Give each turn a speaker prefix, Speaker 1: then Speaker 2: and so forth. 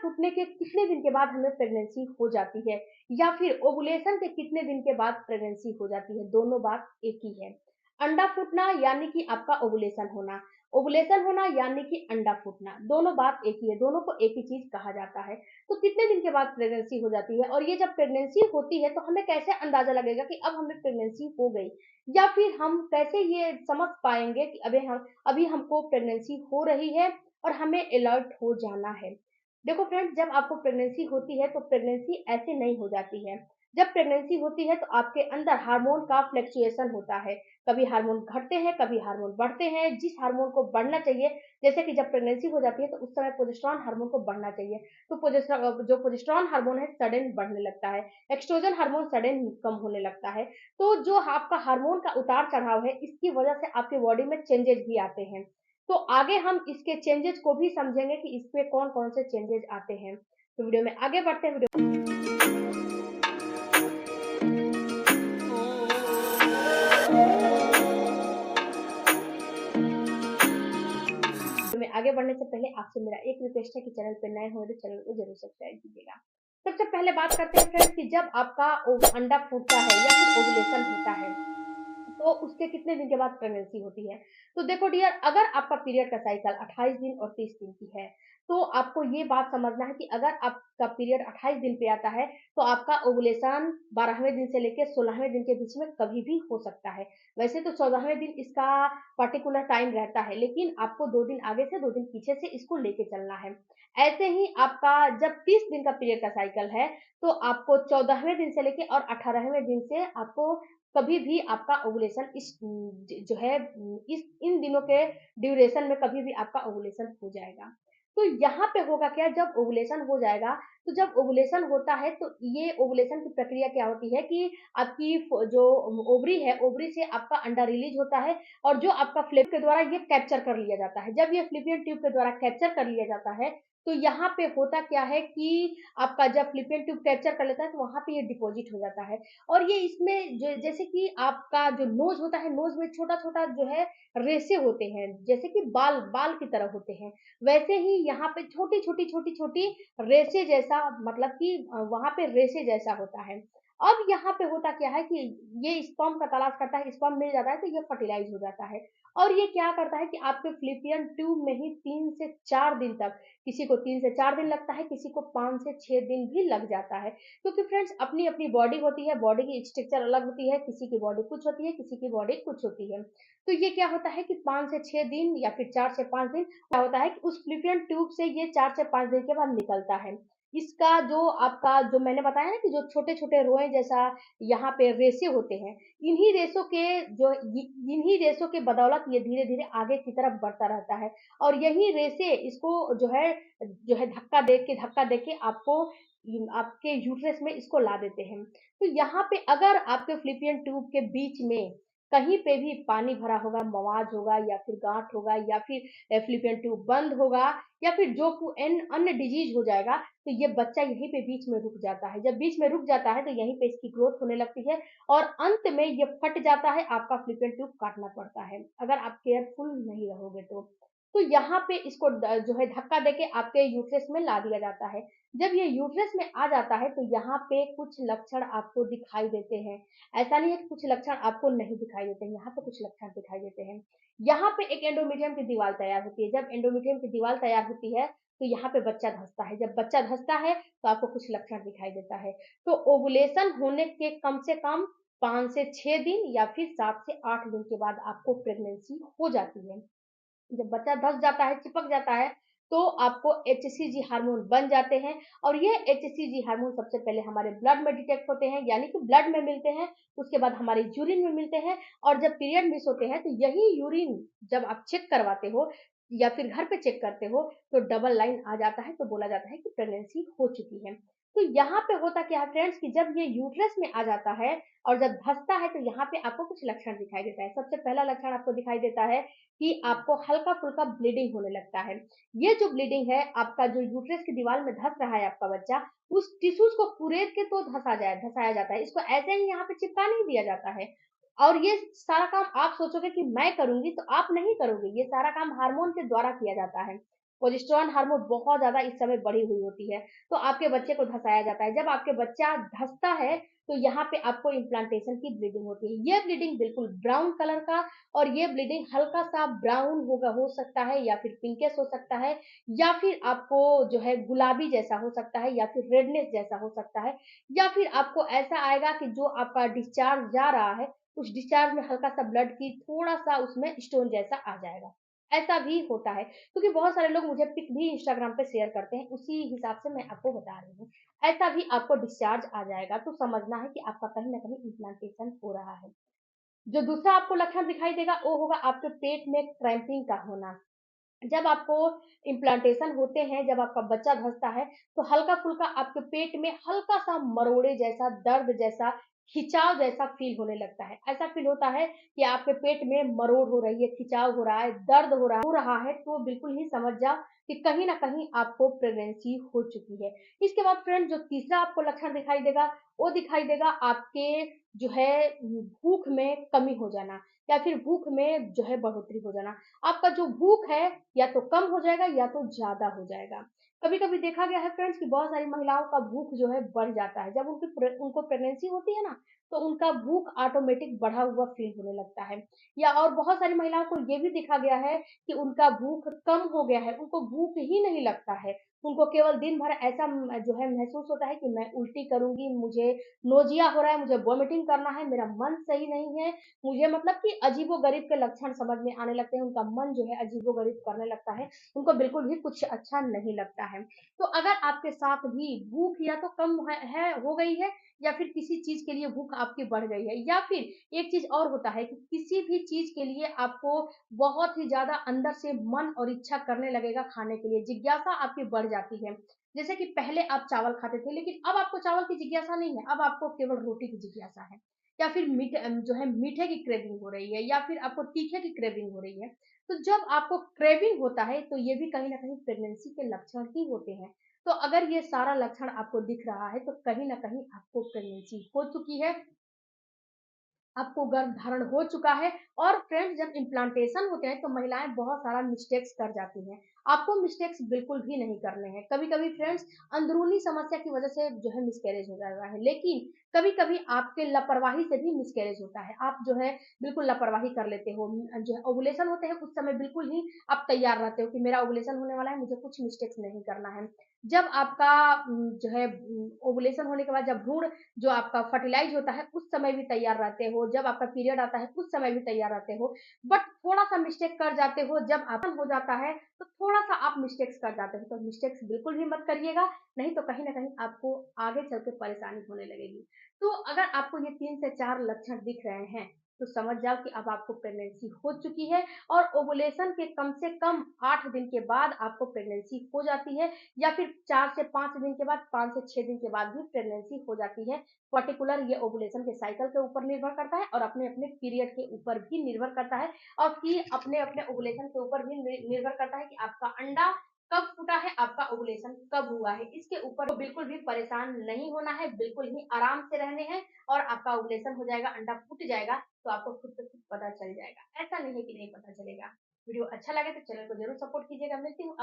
Speaker 1: फूटने के कितने दिन के बाद हमें प्रेगनेंसी हो जाती है या फिर ओवुलेशन के कितने दिन के बाद प्रेगनेंसी हो जाती है, दोनों बात एक ही है। अंडा फूटना यानी कि आपका ओवुलेशन होना यानी कि अंडा फूटना, दोनों बात एक ही है, दोनों को एक ही चीज कहा जाता है। तो कितने दिन के बाद प्रेगनेंसी हो जाती है, और ये जब प्रेगनेंसी होती है तो हमें कैसे अंदाजा लगेगा कि अब हमें प्रेगनेंसी हो गई, या फिर हम कैसे ये समझ पाएंगे कि अभी हमको प्रेगनेंसी हो रही है और हमें अलर्ट हो जाना है। देखो फ्रेंड्स, जब आपको प्रेगनेंसी होती है तो प्रेगनेंसी ऐसे नहीं हो जाती है। जब प्रेगनेंसी होती है तो आपके अंदर हार्मोन का फ्लक्चुएशन होता है। कभी हार्मोन घटते हैं, कभी हार्मोन बढ़ते हैं। जिस हार्मोन को बढ़ना चाहिए, जैसे कि जब प्रेगनेंसी हो जाती है तो उस समय प्रोजेस्टेरॉन हार्मोन को बढ़ना चाहिए, तो जो प्रोजेस्टेरॉन हार्मोन है सडन बढ़ने लगता है। एस्ट्रोजन हार्मोन सडन कम होने लगता है। तो जो आपका हार्मोन का उतार चढ़ाव है, इसकी वजह से आपके बॉडी में चेंजेस भी आते हैं। तो आगे हम इसके चेंजेस को भी समझेंगे कि इसमें कौन कौन से चेंजेस आते हैं। तो वीडियो में आगे बढ़ते हैं। वीडियो में आगे बढ़ने से पहले आपसे मेरा एक रिक्वेस्ट है कि चैनल पे नए हो तो चैनल को जरूर सब्सक्राइब कीजिएगा। सबसे पहले बात करते हैं फ्रेंड्स कि जब आपका अंडा फूटता है या फिर ओवुलेशन होता है तो उसके कितने दिन के बाद प्रेगनेंसी होती है। तो देखो डियर, अगर आपका पीरियड का साइकिल 28 दिन और 30 दिन की है, तो आपको ये बात समझना है कि अगर आपका पीरियड 28 दिन पे आता है तो आपका ओवुलेशन 12वें दिन से लेकर 16वें दिन के बीच में कभी भी हो सकता है। वैसे तो 14वें दिन इसका पर्टिकुलर टाइम रहता है, लेकिन आपको 2 दिन आगे से 2 दिन पीछे से इसको लेके चलना है। ऐसे ही आपका जब 30 दिन का पीरियड का साइकिल है, तो आपको 14वें दिन से लेके और 18वें दिन से आपको कभी भी आपका ओवुलेशन जो है इस इन दिनों के ड्यूरेशन में कभी भी आपका ओवुलेशन हो जाएगा। तो यहाँ पे होगा क्या, जब ओवुलेशन हो जाएगा, तो जब ओवुलेशन होता है तो ये ओवुलेशन की प्रक्रिया क्या होती है कि आपकी जो ओवरी है, ओवरी से आपका अंडा रिलीज होता है और जो आपका फ्लैप के द्वारा ये कैप्चर कर लिया जाता है। जब ये फ्लिपियन ट्यूब के द्वारा कैप्चर कर लिया जाता है, तो यहाँ पे होता क्या है कि आपका जब फ्लिपियन ट्यूब कैप्चर कर लेता है तो वहां पे ये डिपॉजिट हो जाता है। और ये इसमें जैसे कि आपका जो नोज होता है, नोज में छोटा छोटा जो है रेसे होते हैं, जैसे कि बाल बाल की तरह होते हैं। वैसे ही यहाँ पे छोटी छोटी छोटी छोटी रेसे जैसा, मतलब कि वहां पे रेसे जैसा होता है। अब यहाँ पे होता क्या है कि ये स्पर्म का तलाश करता है, स्पर्म मिल जाता है तो ये फर्टिलाइज हो जाता है। और ये क्या करता है कि आपके फ्लिपियन ट्यूब में ही 3 से 4 दिन तक, किसी को 3 से 4 दिन लगता है, किसी को 5 से 6 दिन भी लग जाता है। क्योंकि फ्रेंड्स, अपनी अपनी बॉडी होती है, बॉडी की स्ट्रक्चर अलग होती है, किसी की बॉडी कुछ होती है, किसी की बॉडी कुछ होती है। तो ये क्या होता है कि 5 से 6 दिन या फिर 4 से 5 दिन क्या होता है कि उस फ्लिपियन ट्यूब से ये 4 से 5 दिन के बाद निकलता है। इसका जो आपका जो मैंने बताया ना कि जो छोटे छोटे रोए जैसा यहाँ पे रेशे होते हैं, इन्हीं रेशों के इन्हीं रेशों के बदौलत ये धीरे धीरे आगे की तरफ बढ़ता रहता है। और यही रेशे इसको जो है धक्का दे के आपको आपके यूट्रस में इसको ला देते हैं। तो यहाँ पे अगर आपके फ्लिपियन ट्यूब के बीच में कहीं पे भी पानी भरा होगा, मवाज होगा या फिर गांठ होगा या फिर फ्लिपियन ट्यूब बंद होगा या फिर जो अन्य डिजीज हो जाएगा, तो ये बच्चा यहीं पे बीच में रुक जाता है। जब बीच में रुक जाता है तो यहीं पे इसकी ग्रोथ होने लगती है और अंत में ये फट जाता है, आपका फ्लिपियन ट्यूब काटना पड़ता है अगर आप केयरफुल नहीं रहोगे तो यहाँ पे इसको जो है धक्का देके आपके यूट्रस में ला दिया जाता है। जब ये यूट्रस में आ जाता है तो यहाँ पे कुछ लक्षण आपको दिखाई देते हैं। ऐसा नहीं है कि कुछ लक्षण आपको नहीं दिखाई देते हैं, यहाँ पे कुछ लक्षण दिखाई देते हैं। यहाँ पे एक एंडोमीट्रियम की दीवार तैयार होती है। जब एंडोमीट्रियम की दीवार तैयार होती है तो यहाँ पे बच्चा धंसता है। जब बच्चा धंसता है तो आपको कुछ लक्षण दिखाई देता है। तो ओवुलेशन होने के कम से कम 5 से 6 दिन या फिर 7 से 8 दिन के बाद आपको प्रेगनेंसी हो जाती है। जब बच्चा धस जाता है, चिपक जाता है, तो आपको एचसीजी हार्मोन बन जाते हैं। और ये एचसीजी हार्मोन सबसे पहले हमारे ब्लड में डिटेक्ट होते हैं, यानी कि ब्लड में मिलते हैं, उसके बाद हमारे यूरिन में मिलते हैं। और जब पीरियड मिस होते हैं तो यही यूरिन जब आप चेक करवाते हो या फिर घर पे चेक करते हो तो डबल लाइन आ जाता है, तो बोला जाता है कि प्रेगनेंसी हो चुकी है। तो यहाँ पे होता क्या है फ्रेंड्स कि जब ये यूट्रस में आ जाता है और जब धसता है तो यहाँ पे आपको कुछ लक्षण दिखाई देता है। सबसे पहला लक्षण आपको दिखाई देता है कि आपको हल्का-फुल्का ब्लीडिंग होने लगता है। ये जो ब्लीडिंग है, आपका जो यूट्रस की दीवार में धँस रहा है आपका बच्चा, उस टिश्यूज़ को कुरेद के तो धँसाया जाता है। इसको ऐसे ही यहाँ पे चिपका नहीं दिया जाता है। और ये सारा काम आप सोचोगे कि मैं करूँगी, तो आप नहीं करोगे। ये सारा काम हार्मोन के द्वारा किया जाता है। प्रोजेस्टेरोन हार्मोन बहुत ज़्यादा इस समय बढ़ी हुई होती है, तो आपके बच्चे को धँसाया जाता है। जब आपके बच्चा धँसता है, तो यहाँ पे आपको इम्प्लांटेशन की ब्लीडिंग होती है। ये ब्लीडिंग बिल्कुल ब्राउन कलर का और ये ब्लीडिंग हल्का-सा ब्राउन होगा हो सकता है या फिर पिंकिश हो सकता है या फिर आपको जो है गुलाबी जैसा हो सकता है या फिर रेडनेस जैसा हो सकता है या फिर आपको ऐसा आएगा कि जो आपका डिस्चार्ज जा रहा है, उस डिस्चार्ज में हल्का-सा ब्लड की थोड़ा-सा उसमें स्टोन जैसा आ जाएगा। ऐसा भी होता है, क्योंकि बहुत सारे लोग मुझे पिक भी इंस्टाग्राम पे शेयर करते हैं, उसी हिसाब से मैं आपको बता रही हूँ। ऐसा भी आपको डिस्चार्ज आ जाएगा, तो समझना है कि आपका कहीं न कहीं इम्प्लांटेशन हो रहा है। जो दूसरा आपको लक्षण दिखाई देगा, वो होगा आपके पेट में क्रैम्पिंग का होना। जब आपको इम्प्लांटेशन होते हैं, जब आपका बच्चा धँसता है, तो हल्का-फुल्का आपके पेट में हल्का-सा मरोड़े जैसा, दर्द जैसा, खिंचाव जैसा फ़ील होने लगता है। ऐसा फ़ील होता है कि आपके पेट में मरोड़ हो रही है, खिंचाव हो रहा है, दर्द हो रहा है, तो बिल्कुल ही समझ जाओ कि कहीं न कहीं आपको प्रेगनेंसी हो चुकी है। इसके बाद फ्रेंड जो तीसरा आपको लक्षण दिखाई देगा, वो दिखाई देगा आपके जो है भूख में कमी हो जाना या फिर भूख में जो है बढ़ोतरी हो जाना। आपका जो भूख है या तो कम हो जाएगा या तो ज़्यादा हो जाएगा। कभी-कभी देखा गया है फ्रेंड्स कि बहुत सारी महिलाओं का भूख जो है बढ़ जाता है। जब उनको प्रेगनेंसी होती है ना, तो उनका भूख ऑटोमेटिक बढ़ा हुआ फ़ील होने लगता है। या और बहुत सारी महिलाओं को ये भी देखा गया है कि उनका भूख कम हो गया है, उनको भूख ही नहीं लगता है। उनको केवल दिन भर ऐसा जो है महसूस होता है कि मैं उल्टी करूँगी, मुझे नोज़िया हो रहा है, मुझे वॉमिटिंग करना है, मेरा मन सही नहीं है, मुझे मतलब कि अजीबो-गरीब के लक्षण समझ में आने लगते हैं, उनका मन जो है अजीबो-गरीब करने लगता है, उनको बिल्कुल भी कुछ अच्छा नहीं लगता है। तो अगर आपके साथ भी भूख या तो कम है हो गई है या फिर किसी चीज़ के लिए भूख आपकी बढ़ गई है या फिर एक चीज़ और होता है कि किसी भी चीज़ के लिए आपको बहुत ही ज़्यादा अंदर से मन और इच्छा करने लगेगा खाने के लिए, जिज्ञासा आपकी बढ़ जाती है। जैसे कि पहले आप चावल खाते थे, लेकिन अब आपको चावल की जिज्ञासा नहीं है, अब आपको केवल रोटी की जिज्ञासा है। या फिर जो है मीठे की क्रेविंग हो रही है या फिर आपको तीखे की क्रेविंग हो रही है। तो जब आपको क्रेविंग होता है तो ये भी कहीं न कहीं प्रेगनेंसी के लक्षण ही होते हैं। तो अगर ये सारा लक्षण आपको दिख रहा है तो कहीं न कहीं आपको प्रेगनेंसी हो चुकी है, आपको गर्भधारण हो चुका है और फ्रेंड्स जब इम्प्लांटेशन होते हैं तो महिलाएँ बहुत सारा मिस्टेक्स कर जाती हैं। आपको मिस्टेक्स बिल्कुल भी नहीं करने हैं। कभी-कभी फ्रेंड्स अंदरूनी समस्या की वज़ह से जो है मिसकैरेज हो जाता है। लेकिन कभी-कभी आपके लापरवाही से भी मिसकैरेज होता है। आप जो है बिल्कुल लापरवाही कर लेते हो। जो है ओव्यूलेशन होते हैं उस समय बिल्कुल ही आप तैयार रहते हो कि मेरा ओव्यूलेशन होने वाला है, मुझे कुछ मिस्टेक्स नहीं करना है। जब आपका जो है ओव्यूलेशन होने के बाद जब भ्रूण जो आपका फर्टिलाइज़ होता है, उस समय भी तैयार रहते हो, जब आपका पीरियड आता है, उस समय भी तैयार रहते हो। बट थोड़ा-सा मिस्टेक कर जाते हो, जब आपन हो जाता है, तो थोड़ा-सा आप मिस्टेक्स कर जाते हो, तो मिस्टेक्स बिल्कुल भी मत करिएगा, नहीं तो कहीं न कहीं आपको आगे चल के परेशानी होने लगेगी। तो अगर आपको ये 3 से 4 लक्षण दिख रहे हैं, तो समझ जाओ कि अब आपको प्रेगनेंसी हो चुकी है और ओवुलेशन के कम से कम 8 दिन के बाद आपको प्रेगनेंसी हो जाती है या फिर 4 से 5 दिन के बाद, 5 से 6 दिन के बाद भी प्रेगनेंसी हो जाती है। पर्टिकुलर ये ओवुलेशन के साइकिल के ऊपर निर्भर करता है और अपने-अपने पीरियड के ऊपर भी निर्भर करता है और फिर अपने-अपने ओवुलेशन के ऊपर भी निर्भर करता है कि आपका अंडा कब फूटा है, आपका ओवुलेशन कब हुआ है। इसके ऊपर तो बिल्कुल भी परेशान नहीं होना है, बिल्कुल ही आराम से रहने हैं और आपका ओवुलेशन हो जाएगा, अंडा फूट जाएगा, तो आपको खुद से खुद पता चल जाएगा। ऐसा नहीं है कि नहीं पता चलेगा। वीडियो अच्छा लगे तो चैनल को ज़रूर सपोर्ट कीजिएगा। मिलती हूँ